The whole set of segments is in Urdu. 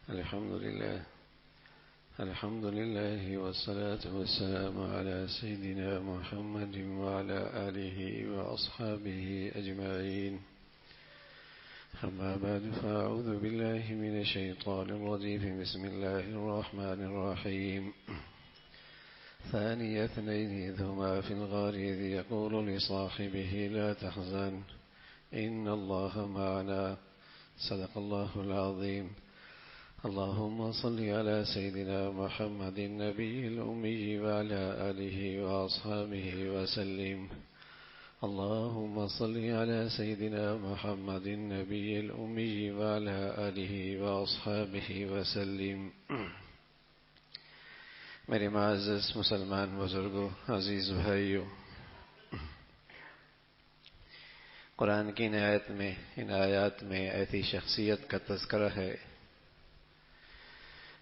الحمد لله والصلاة والسلام على سيدنا محمد وعلى آله وأصحابه أجمعين. أما بعد فأعوذ بالله من الشيطان الرجيم. بسم الله الرحمن الرحيم. ثاني اثنين إذ هما في الغار إذ يقول لصاحبه لا تحزن إن الله معنا. صدق الله العظيم. اللهم صل على سيدنا محمد النبي الأمي وعلى آله وأصحابه وسلم. اللهم صل على سيدنا محمد النبي الأمي وعلى آله وأصحابه وسلم. میرے معزز مسلمان بزرگوں، عزیز بھائیوں، قرآن کی ان آیات میں ایسی شخصیت کا تذکرہ ہے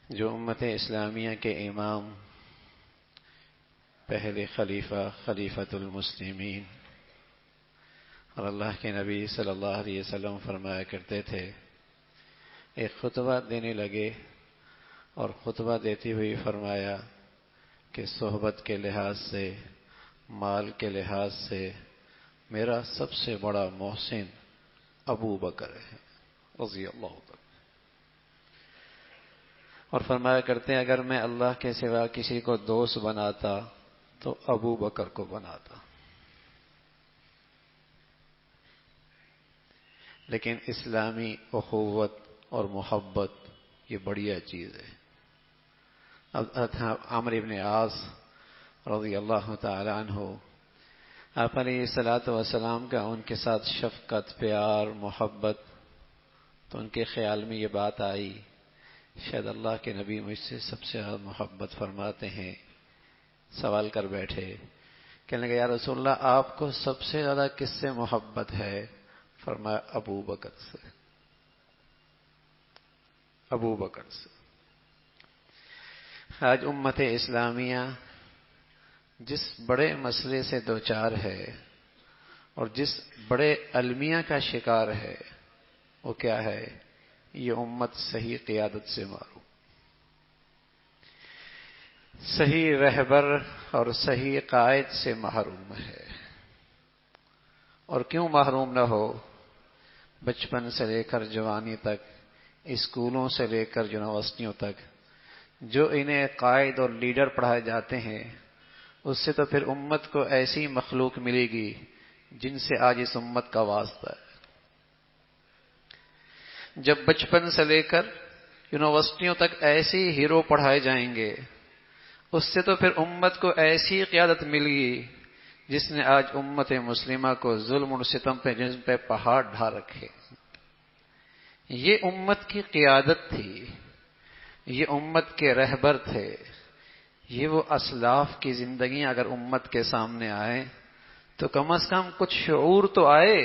جو امت اسلامیہ کے امام، پہلے خلیفۃ المسلمین اور اللہ کے نبی صلی اللہ علیہ وسلم فرمایا کرتے تھے، ایک خطبہ دینے لگے اور خطبہ دیتے ہوئے فرمایا کہ صحبت کے لحاظ سے، مال کے لحاظ سے میرا سب سے بڑا محسن ابو بکر ہے رضی اللہ عنہ. اور فرمایا کرتے ہیں اگر میں اللہ کے سوا کسی کو دوست بناتا تو ابو بکر کو بناتا. لیکن اسلامی اخوت اور محبت یہ بڑھیا چیز ہے. عمرو بن عاص رضی اللہ تعالی عنہ، آپ علیہ الصلوۃ والسلام کا ان کے ساتھ شفقت، پیار، محبت، تو ان کے خیال میں یہ بات آئی شاید اللہ کے نبی مجھ سے سب سے زیادہ محبت فرماتے ہیں. سوال کر بیٹھے، کہنے لگے یا رسول اللہ آپ کو سب سے زیادہ کس سے محبت ہے؟ فرمایا ابو بکر سے. ابو بکر سے. آج امت اسلامیہ جس بڑے مسئلے سے دوچار ہے اور جس بڑے المیہ کا شکار ہے وہ کیا ہے؟ یہ امت صحیح قیادت سے محروم، صحیح رہبر اور صحیح قائد سے محروم ہے. اور کیوں محروم نہ ہو؟ بچپن سے لے کر جوانی تک، اسکولوں سے لے کر یونیورسٹیوں تک جو انہیں قائد اور لیڈر پڑھائے جاتے ہیں، اس سے تو پھر امت کو ایسی مخلوق ملے گی جن سے آج اس امت کا واسطہ ہے. جب بچپن سے لے کر یونیورسٹیوں تک ایسے ہیرو پڑھائے جائیں گے، اس سے تو پھر امت کو ایسی قیادت مل گی جس نے آج امت مسلمہ کو ظلم و ستم پہ جن پہ پہاڑ ڈھا رکھے. یہ امت کی قیادت تھی، یہ امت کے رہبر تھے. یہ وہ اسلاف کی زندگیاں اگر امت کے سامنے آئیں تو کم از کم کچھ شعور تو آئے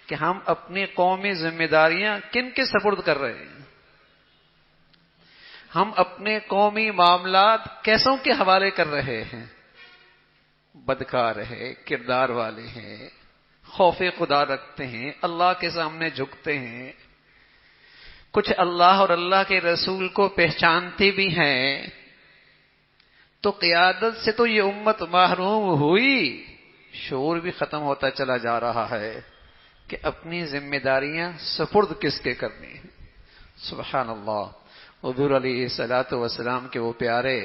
کہ ہم اپنی قومی ذمہ داریاں کن کے سپرد کر رہے ہیں، ہم اپنے قومی معاملات کیسوں کے حوالے کر رہے ہیں. بدکار ہے، کردار والے ہیں، خوف خدا رکھتے ہیں، اللہ کے سامنے جھکتے ہیں، کچھ اللہ اور اللہ کے رسول کو پہچانتے بھی ہیں. تو قیادت سے تو یہ امت محروم ہوئی، شعور بھی ختم ہوتا چلا جا رہا ہے کہ اپنی ذمہ داریاں سپرد کس کے کرنی ہیں. سبحان اللہ. حضور علیہ الصلوۃ والسلام کے وہ پیارے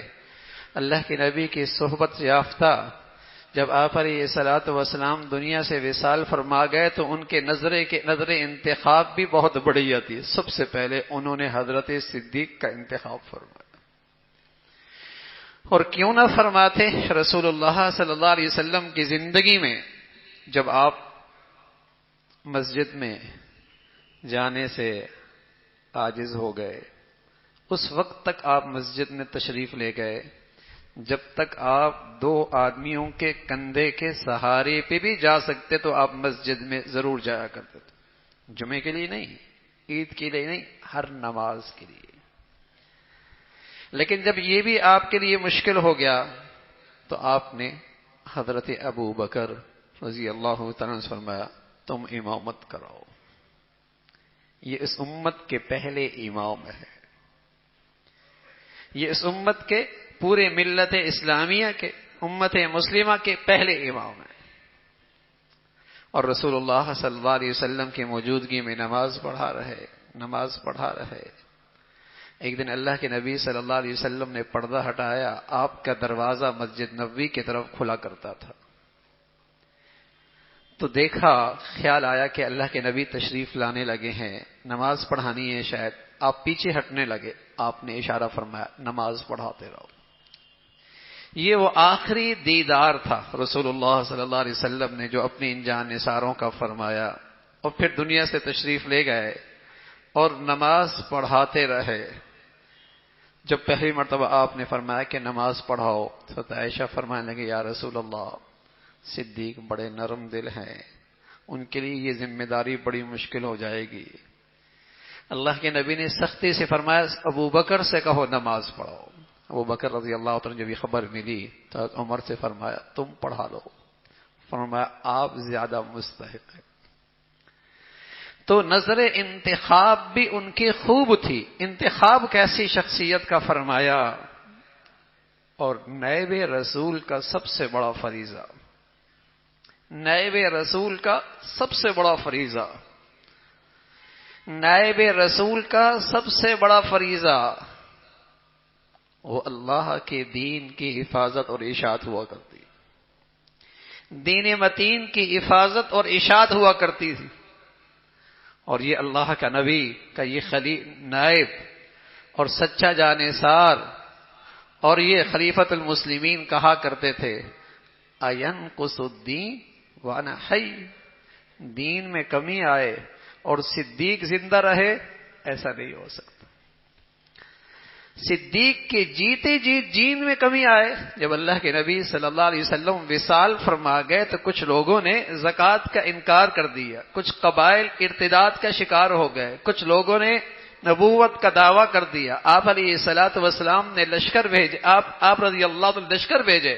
اللہ کے نبی کی صحبت یافتہ جب آپ علیہ الصلوۃ والسلام دنیا سے وصال فرما گئے تو ان کے نظر انتخاب بھی بہت بڑھیا تھی. سب سے پہلے انہوں نے حضرت صدیق کا انتخاب فرمایا. اور کیوں نہ فرماتے؟ رسول اللہ صلی اللہ علیہ وسلم کی زندگی میں جب آپ مسجد میں جانے سے عاجز ہو گئے، اس وقت تک آپ مسجد میں تشریف لے گئے جب تک آپ دو آدمیوں کے کندھے کے سہارے پہ بھی جا سکتے تو آپ مسجد میں ضرور جایا کرتے تھے. جمعے کے لیے نہیں، عید کے لیے نہیں، ہر نماز کے لیے. لیکن جب یہ بھی آپ کے لیے مشکل ہو گیا تو آپ نے حضرت ابو بکر رضی اللہ تعالیٰ عنہ سے فرمایا تم امامت کراؤ. یہ اس امت کے پہلے امام ہے. یہ اس امت کے پورے ملت اسلامیہ کے امت مسلمہ کے پہلے امام ہیں، اور رسول اللہ صلی اللہ علیہ وسلم کی موجودگی میں نماز پڑھا رہے۔ ایک دن اللہ کے نبی صلی اللہ علیہ وسلم نے پردہ ہٹایا، آپ کا دروازہ مسجد نبوی کی طرف کھلا کرتا تھا، تو دیکھا، خیال آیا کہ اللہ کے نبی تشریف لانے لگے ہیں، نماز پڑھانی ہے شاید، آپ پیچھے ہٹنے لگے، آپ نے اشارہ فرمایا نماز پڑھاتے رہو۔ یہ وہ آخری دیدار تھا رسول اللہ صلی اللہ علیہ وسلم نے جو اپنی ان جان نثاروں کا فرمایا، اور پھر دنیا سے تشریف لے گئے اور نماز پڑھاتے رہے۔ جب پہلی مرتبہ آپ نے فرمایا کہ نماز پڑھاؤ، تو عائشہ فرمانے لگے یا رسول اللہ، صدیق بڑے نرم دل ہیں، ان کے لیے یہ ذمہ داری بڑی مشکل ہو جائے گی۔ اللہ کے نبی نے سختی سے فرمایا ابو بکر سے کہو نماز پڑھاؤ۔ ابو بکر رضی اللہ عنہ جب یہ خبر ملی تو عمر سے فرمایا تم پڑھا لو، فرمایا آپ زیادہ مستحق ہیں۔ تو نظر انتخاب بھی ان کی خوب تھی، انتخاب کیسی شخصیت کا فرمایا، اور نائب رسول کا سب سے بڑا فریضہ، نائب رسول کا سب سے بڑا فریضہ، نائب رسول کا سب سے بڑا فریضہ وہ اللہ کے دین کی حفاظت اور اشاعت ہوا کرتی، دین متین کی حفاظت اور اشاعت ہوا کرتی تھی۔ اور یہ اللہ کا نبی کا یہ نائب اور سچا جانثار اور یہ خلیفۃ المسلمین کہا کرتے تھے اَيَنْقُصُ الدِّينُ وَأَنَا حَيٌّ، دین میں کمی آئے اور صدیق زندہ رہے، ایسا نہیں ہو سکتا۔ صدیق کے جیتے جی دین میں کمی آئے۔ جب اللہ کے نبی صلی اللہ علیہ وسلم وصال فرما گئے تو کچھ لوگوں نے زکوٰۃ کا انکار کر دیا، کچھ قبائل ارتداد کا شکار ہو گئے، کچھ لوگوں نے نبوت کا دعویٰ کر دیا۔ آپ علیہ الصلوۃ والسلام نے لشکر بھیجے، آپ رضی اللہ عنہ لشکر بھیجے،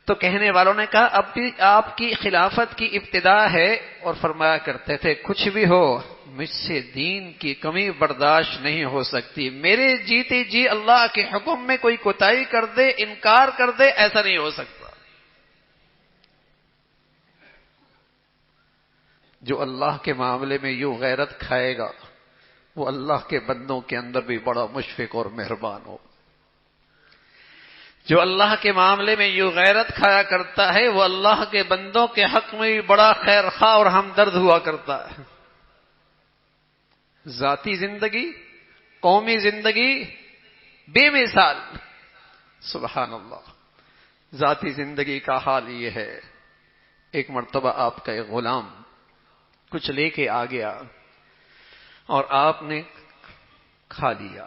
تو کہنے والوں نے کہا اب بھی آپ کی خلافت کی ابتدا ہے، اور فرمایا کرتے تھے کچھ بھی ہو مجھ سے دین کی کمی برداشت نہیں ہو سکتی، میرے جیتے جی اللہ کے حکم میں کوئی کوتاہی کر دے، انکار کر دے، ایسا نہیں ہو سکتا۔ جو اللہ کے معاملے میں یوں غیرت کھائے گا وہ اللہ کے بندوں کے اندر بھی بڑا مشفق اور مہربان ہو۔ جو اللہ کے معاملے میں یوں غیرت کھایا کرتا ہے وہ اللہ کے بندوں کے حق میں بھی بڑا خیر خواہ اور ہمدرد ہوا کرتا ہے۔ ذاتی زندگی، قومی زندگی بے مثال، سبحان اللہ۔ ذاتی زندگی کا حال یہ ہے، ایک مرتبہ آپ کا ایک غلام کچھ لے کے آ گیا اور آپ نے کھا لیا۔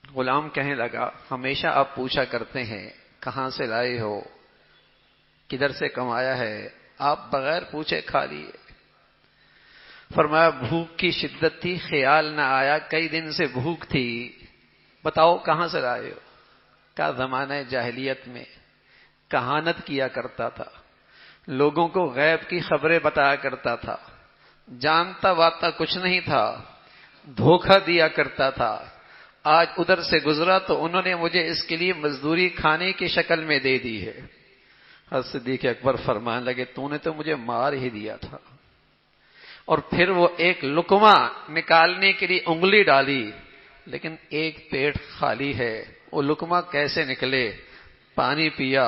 غلام کہنے لگا ہمیشہ آپ پوچھا کرتے ہیں کہاں سے لائے ہو، کدھر سے کمایا ہے، آپ بغیر پوچھے کھا لیے۔ فرمایا بھوک کی شدت تھی، خیال نہ آیا، کئی دن سے بھوک تھی، بتاؤ کہاں سے لائے ہو؟ کیا زمانہ جاہلیت میں کہانت کیا کرتا تھا، لوگوں کو غیب کی خبریں بتایا کرتا تھا، جانتا واتا کچھ نہیں تھا، دھوکہ دیا کرتا تھا۔ آج ادھر سے گزرا تو انہوں نے مجھے اس کے لیے مزدوری کھانے کی شکل میں دے دی ہے۔ حضرت صدیق اکبر فرمانے لگے تو نے تو مجھے مار ہی دیا تھا۔ اور پھر وہ ایک لقمہ نکالنے کے لیے انگلی ڈالی، لیکن ایک پیٹ خالی ہے، وہ لقمہ کیسے نکلے؟ پانی پیا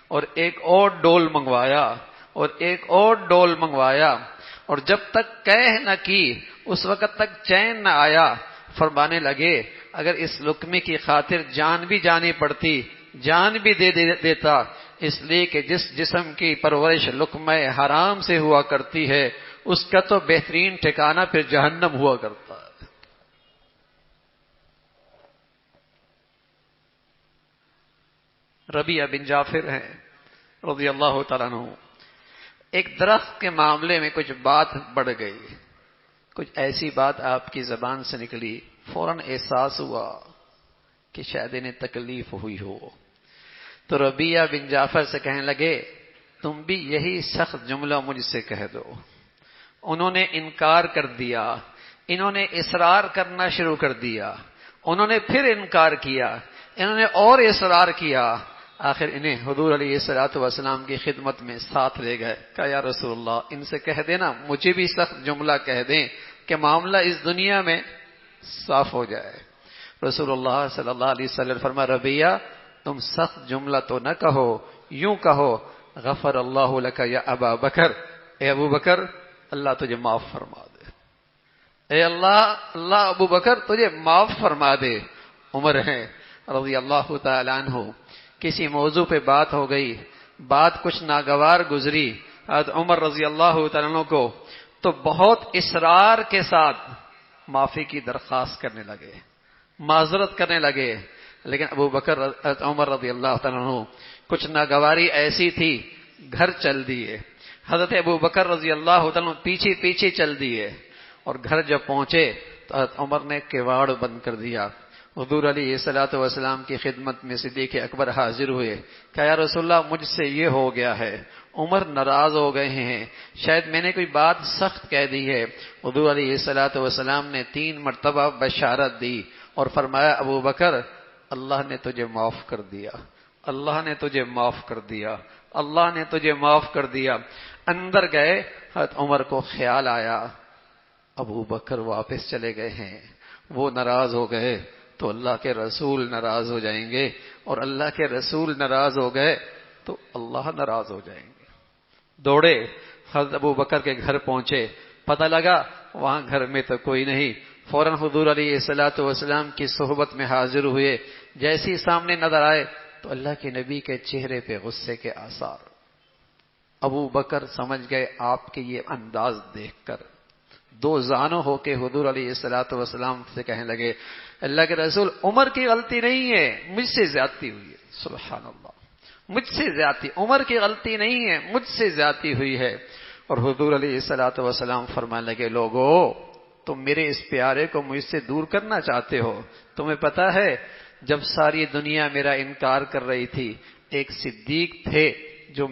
اور ایک اور ڈول منگوایا اور ایک اور ڈول منگوایا، اور جب تک قہر نہ کی اس وقت تک چین نہ آیا۔ فرمانے لگے اگر اس لقمے کی خاطر جان بھی جانی پڑتی جان بھی دے دیتا، اس لیے کہ جس جسم کی پرورش لقمہ حرام سے ہوا کرتی ہے اس کا تو بہترین ٹھکانہ پھر جہنم ہوا کرتا ہے۔ ربیعہ بن جعفر ہیں رضی اللہ تعالیٰ عنہ، ایک درخت کے معاملے میں کچھ بات بڑھ گئی، کچھ ایسی بات آپ کی زبان سے نکلی، فوراً احساس ہوا کہ شاید انہیں تکلیف ہوئی ہو، تو ربیعہ بن جعفر سے کہنے لگے تم بھی یہی سخت جملہ مجھ سے کہہ دو۔ انہوں نے انکار کر دیا، انہوں نے اصرار کرنا شروع کر دیا، انہوں نے پھر انکار کیا، انہوں نے اور اصرار کیا، آخر انہیں حضور علیہ الصلوۃ والسلام کی خدمت میں ساتھ لے گئے۔ کہا یا رسول اللہ ان سے کہہ دینا مجھے بھی سخت جملہ کہہ دیں کہ معاملہ اس دنیا میں صاف ہو جائے۔ رسول اللہ صلی اللہ علیہ وسلم فرمایا ربیہ تم سخت جملہ تو نہ کہو، یوں کہو غفر اللہ لک یا ابا بکر، اے ابو بکر اللہ تجھے معاف فرما دے، اے اللہ ابو بکر تجھے معاف فرما دے۔ عمر ہے رضی اللہ تعالی عنہ، کسی موضوع پہ بات ہو گئی، بات کچھ ناگوار گزری، حضرت عمر رضی اللہ تعالیٰ عنہ کو تو بہت اصرار کے ساتھ معافی کی درخواست کرنے لگے، معذرت کرنے لگے، لیکن ابو بکر عمر رضی اللہ تعالیٰ عنہ کچھ ناگواری ایسی تھی گھر چل دیے۔ حضرت ابو بکر رضی اللہ تعالیٰ عنہ پیچھے پیچھے چل دیے، اور گھر جب پہنچے تو حضرت عمر نے کواڑ بند کر دیا۔ حضور علیہ الصلوۃ والسلام کی خدمت میں صدیق اکبر حاضر ہوئے، کہا یا رسول اللہ مجھ سے یہ ہو گیا ہے، عمر ناراض ہو گئے ہیں، شاید میں نے کوئی بات سخت کہہ دی ہے۔ حضور علیہ الصلوۃ والسلام نے 3 مرتبہ بشارت دی اور فرمایا ابو بکر اللہ نے تجھے معاف کر دیا، اللہ نے تجھے معاف کر دیا، اللہ نے تجھے معاف کر دیا۔ اندر گئے، حضرت عمر کو خیال آیا ابو بکر واپس چلے گئے ہیں، وہ ناراض ہو گئے تو اللہ کے رسول ناراض ہو جائیں گے، اور اللہ کے رسول ناراض ہو گئے تو اللہ ناراض ہو جائیں گے۔ دوڑے حضرت ابو بکر کے گھر پہنچے، پتہ لگا وہاں گھر میں تو کوئی نہیں، فوراً حضور علیہ الصلوۃ والسلام کی صحبت میں حاضر ہوئے، جیسی سامنے نظر آئے تو اللہ کے نبی کے چہرے پہ غصے کے آثار۔ ابو بکر سمجھ گئے آپ کے یہ انداز دیکھ کر، 2 زانوں ہو کے حضور علیہ الصلوۃ والسلام سے کہنے لگے اللہ کے رسول عمر کی غلطی نہیں ہے، مجھ سے زیادتی ہوئی ہے۔ سبحان اللہ، مجھ سے زیادتی، عمر کی غلطی نہیں ہے، مجھ سے زیادتی ہوئی ہے۔ اور حضور علیہ الصلوۃ والسلام فرمانے لگے لوگو تم میرے اس پیارے کو مجھ سے دور کرنا چاہتے ہو، تمہیں پتا ہے جب ساری دنیا میرا انکار کر رہی تھی ایک صدیق تھے جو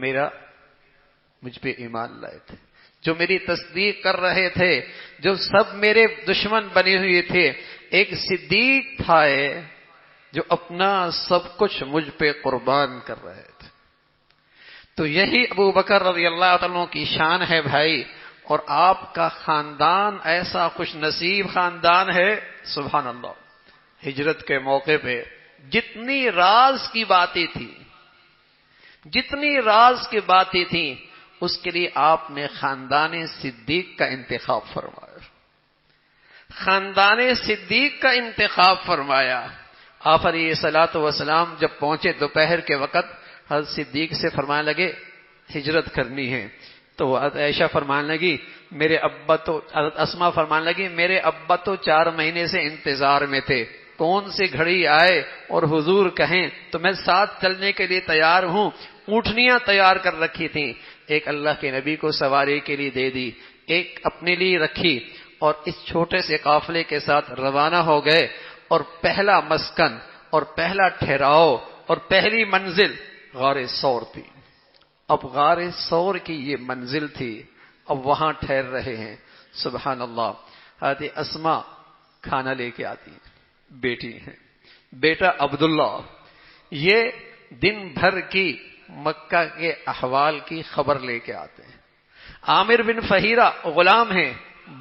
مجھ پہ ایمان لائے تھے، جو میری تصدیق کر رہے تھے، جو سب میرے دشمن بنے ہوئے تھے، ایک صدیق تھا جو اپنا سب کچھ مجھ پہ قربان کر رہے تھے۔ تو یہی ابو بکر رضی اللہ عنہ کی شان ہے بھائی، اور آپ کا خاندان ایسا خوش نصیب خاندان ہے، سبحان اللہ۔ ہجرت کے موقع پہ جتنی راز کی باتیں تھیں اس کے لیے آپ نے خاندان صدیق کا انتخاب فرمایا، خاندان صدیق کا انتخاب فرمایا۔ آپ علیہ الصلوۃ والسلام جب پہنچے دوپہر کے وقت، حضرت صدیق سے فرمانے لگے ہجرت کرنی ہے، تو حضرت عائشہ فرمانے لگی حضرت اسماء فرمانے لگی میرے ابا تو 4 مہینے سے انتظار میں تھے، کون سی گھڑی آئے اور حضور کہیں تو میں ساتھ چلنے کے لیے تیار ہوں۔ اونٹنیاں تیار کر رکھی تھیں، ایک اللہ کے نبی کو سواری کے لیے دے دی، ایک اپنے لیے رکھی، اور اس چھوٹے سے قافلے کے ساتھ روانہ ہو گئے، اور پہلا مسکن اور پہلا ٹھہراؤ اور پہلی منزل غار ثور تھی۔ اب غار ثور کی یہ منزل تھی، اب وہاں ٹھہر رہے ہیں۔ سبحان اللہ۔ حضرت اسماء کھانا لے کے آتی ہیں، بیٹی ہیں، بیٹا عبداللہ یہ دن بھر کی مکہ کے احوال کی خبر لے کے آتے ہیں۔ عامر بن فہیرہ غلام ہیں،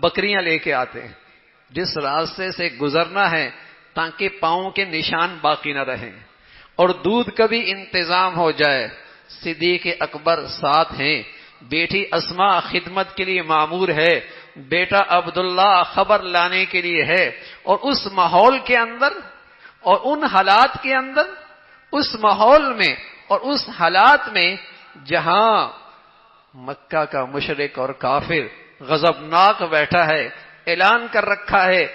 بکریاں لے کے آتے ہیں، جس راستے سے گزرنا ہے تاکہ پاؤں کے نشان باقی نہ رہیں، اور دودھ کا بھی انتظام ہو جائے۔ صدیق اکبر ساتھ ہیں، بیٹی اسماء خدمت کے لیے مامور ہے، بیٹا عبداللہ خبر لانے کے لیے ہے، اور اس ماحول کے اندر اور ان حالات کے اندر، اس ماحول میں اور اس حالات میں جہاں مکہ کا مشرک اور کافر غضبناک بیٹھا ہے، اعلان کر رکھا ہے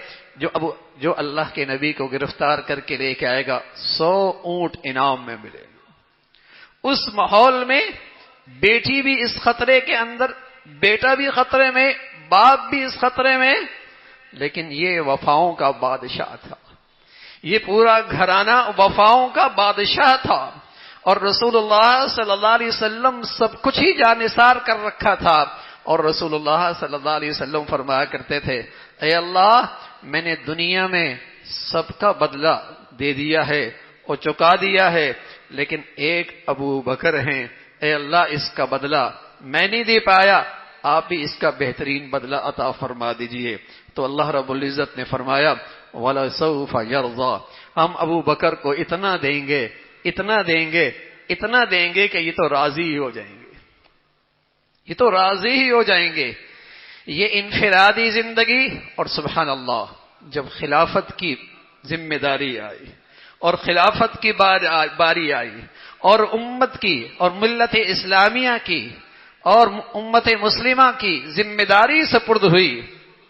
جو اللہ کے نبی کو گرفتار کر کے لے کے آئے گا 100 اونٹ انعام میں ملے گا۔ اس ماحول میں بیٹی بھی اس خطرے کے اندر، بیٹا بھی خطرے میں، باپ بھی اس خطرے میں، لیکن یہ وفاؤں کا بادشاہ تھا، یہ پورا گھرانہ وفاؤں کا بادشاہ تھا، اور رسول اللہ صلی اللہ علیہ وسلم سب کچھ ہی جانثار کر رکھا تھا۔ اور رسول اللہ صلی اللہ علیہ وسلم فرمایا کرتے تھے اے اللہ میں نے دنیا میں سب کا بدلہ دے دیا ہے اور چکا دیا ہے، لیکن ایک ابو بکر ہیں، اے اللہ اس کا بدلہ میں نہیں دے پایا، آپ بھی اس کا بہترین بدلہ عطا فرما دیجئے۔ تو اللہ رب العزت نے فرمایا وَلَسَوْفَ يَرْضَى، ہم ابو بکر کو اتنا دیں گے، اتنا دیں گے، اتنا دیں گے کہ یہ تو راضی ہی ہو جائیں گے، یہ تو راضی ہی ہو جائیں گے۔ یہ انفرادی زندگی، اور سبحان اللہ جب خلافت کی ذمہ داری آئی اور خلافت کی باری آئی اور امت کی اور ملت اسلامیہ کی اور امت مسلمہ کی ذمہ داری سپرد ہوئی،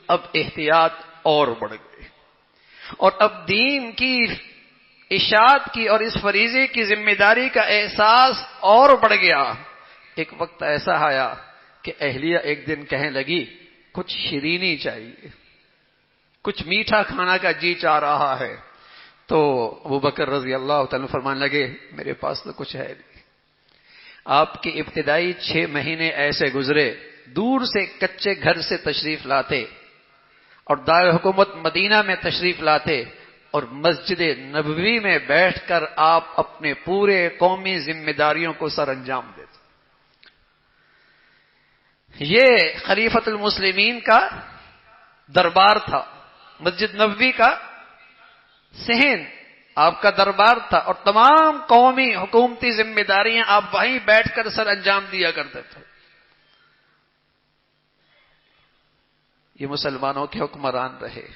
اب احتیاط اور بڑھ گئی، اور اب دین کی اشاعت کی اور اس فریضے کی ذمہ داری کا احساس اور بڑھ گیا۔ ایک وقت ایسا آیا کہ اہلیہ ایک دن کہنے لگی کچھ شیرینی چاہیے، کچھ میٹھا کھانا کا جی چاہ رہا ہے، تو ابو بکر رضی اللہ تعالیٰ فرمانے لگے میرے پاس تو کچھ ہے نہیں۔ آپ کے ابتدائی 6 مہینے ایسے گزرے، دور سے کچے گھر سے تشریف لاتے اور دارالحکومت مدینہ میں تشریف لاتے اور مسجد نبوی میں بیٹھ کر آپ اپنے پورے قومی ذمہ داریوں کو سر انجام دیتے۔ یہ خلیفۃ المسلمین کا دربار تھا، مسجد نبوی کا صحن آپ کا دربار تھا، اور تمام قومی حکومتی ذمہ داریاں آپ وہیں بیٹھ کر سر انجام دیا کرتے تھے۔ یہ مسلمانوں کے حکمران رہے،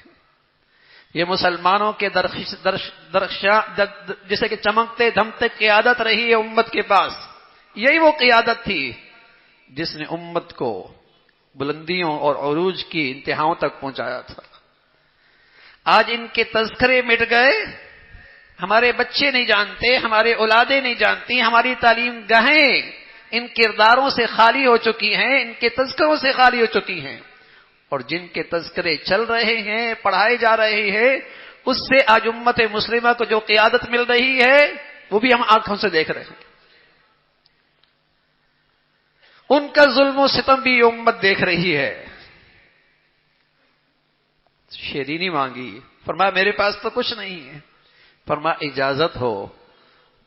یہ مسلمانوں کے جیسے کہ چمکتے دھمکتے قیادت رہی ہے امت کے پاس۔ یہی وہ قیادت تھی جس نے امت کو بلندیوں اور عروج کی انتہاؤں تک پہنچایا تھا۔ آج ان کے تذکرے مٹ گئے، ہمارے بچے نہیں جانتے، ہمارے اولادیں نہیں جانتی، ہماری تعلیم گاہیں ان کرداروں سے خالی ہو چکی ہیں، ان کے تذکروں سے خالی ہو چکی ہیں، اور جن کے تذکرے چل رہے ہیں، پڑھائے جا رہے ہیں، اس سے آج امت مسلمہ کو جو قیادت مل رہی ہے وہ بھی ہم آنکھوں سے دیکھ رہے ہیں۔ ان کا ظلم و ستم بھی یہ امت دیکھ رہی ہے۔ شیرینی مانگی، فرمایا میرے پاس تو کچھ نہیں ہے، فرمایا اجازت ہو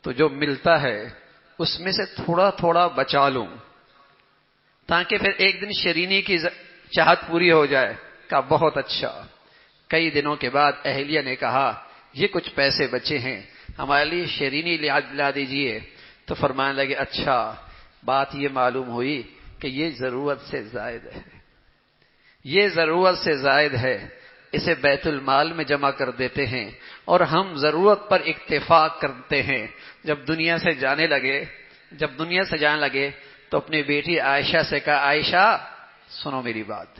تو جو ملتا ہے اس میں سے تھوڑا تھوڑا بچا لوں تاکہ پھر ایک دن شیرینی کی چاہت پوری ہو جائے۔ کہا بہت اچھا۔ کئی دنوں کے بعد اہلیہ نے کہا یہ کچھ پیسے بچے ہیں، ہمارے لیے شیرینی لا دیجئے۔ تو فرمانے لگے اچھا، بات یہ معلوم ہوئی کہ یہ ضرورت سے زائد ہے، یہ ضرورت سے زائد ہے، اسے بیت المال میں جمع کر دیتے ہیں اور ہم ضرورت پر اکتفا کرتے ہیں۔ جب دنیا سے جانے لگے تو اپنی بیٹی عائشہ سے کہا عائشہ سنو میری بات،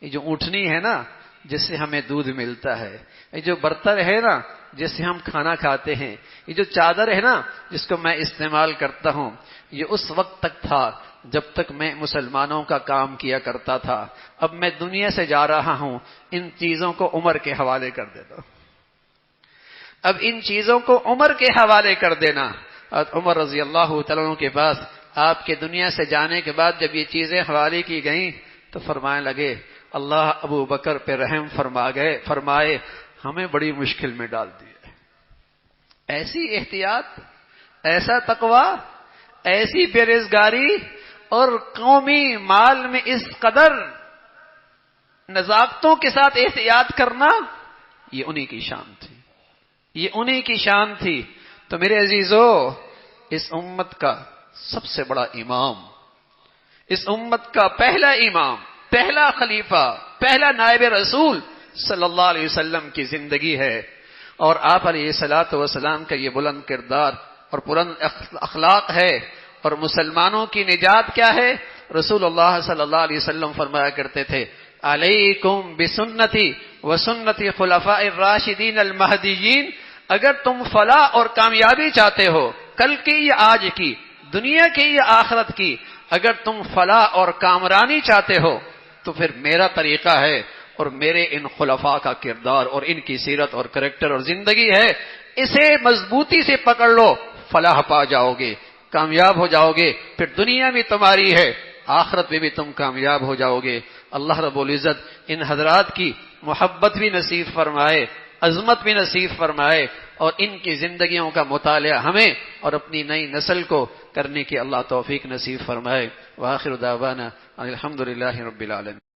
یہ جو اونٹنی ہے نا جس سے ہمیں دودھ ملتا ہے، یہ جو برتن ہے نا جس سے ہم کھانا کھاتے ہیں، یہ جو چادر ہے نا جس کو میں استعمال کرتا ہوں، یہ اس وقت تک تھا جب تک میں مسلمانوں کا کام کیا کرتا تھا، اب میں دنیا سے جا رہا ہوں، ان چیزوں کو عمر کے حوالے کر دیتا ہوں۔ اب ان چیزوں کو عمر کے حوالے کر دینا۔ عمر رضی اللہ تعالیٰ عنہ کے پاس آپ کے دنیا سے جانے کے بعد جب یہ چیزیں حوالے کی گئیں تو فرمانے لگے اللہ ابو بکر پہ رحم فرمائے، ہمیں بڑی مشکل میں ڈال دیا۔ ایسی احتیاط، ایسا تقوی، ایسی بےروزگاری اور قومی مال میں اس قدر نزاکتوں کے ساتھ احتیاط کرنا، یہ انہی کی شان تھی، یہ انہی کی شان تھی۔ تو میرے عزیزو، اس امت کا سب سے بڑا امام، اس امت کا پہلا امام، پہلا خلیفہ، پہلا نائب رسول صلی اللہ علیہ وسلم کی زندگی ہے، اور آپ علیہ الصلوۃ والسلام کا یہ بلند کردار اور بلند اخلاق ہے۔ اور مسلمانوں کی نجات کیا ہے؟ رسول اللہ صلی اللہ علیہ وسلم فرمایا کرتے تھے علیکم بسنتی وسنتی خلفاء الراشدین المہدیین، اگر تم فلاح اور کامیابی چاہتے ہو، کل کی یا آج کی، دنیا کی یا آخرت کی، اگر تم فلاح اور کامرانی چاہتے ہو تو پھر میرا طریقہ ہے اور میرے ان خلفاء کا کردار اور ان کی سیرت اور کریکٹر اور زندگی ہے، اسے مضبوطی سے پکڑ لو، فلاح پا جاؤ گے، کامیاب ہو جاؤ گے، پھر دنیا بھی تمہاری ہے، آخرت میں بھی تم کامیاب ہو جاؤ گے۔ اللہ رب العزت ان حضرات کی محبت بھی نصیب فرمائے، عظمت بھی نصیب فرمائے، اور ان کی زندگیوں کا مطالعہ ہمیں اور اپنی نئی نسل کو کرنے کی اللہ توفیق نصیب فرمائے۔ وآخر دعوانا الحمدللہ رب العالمین۔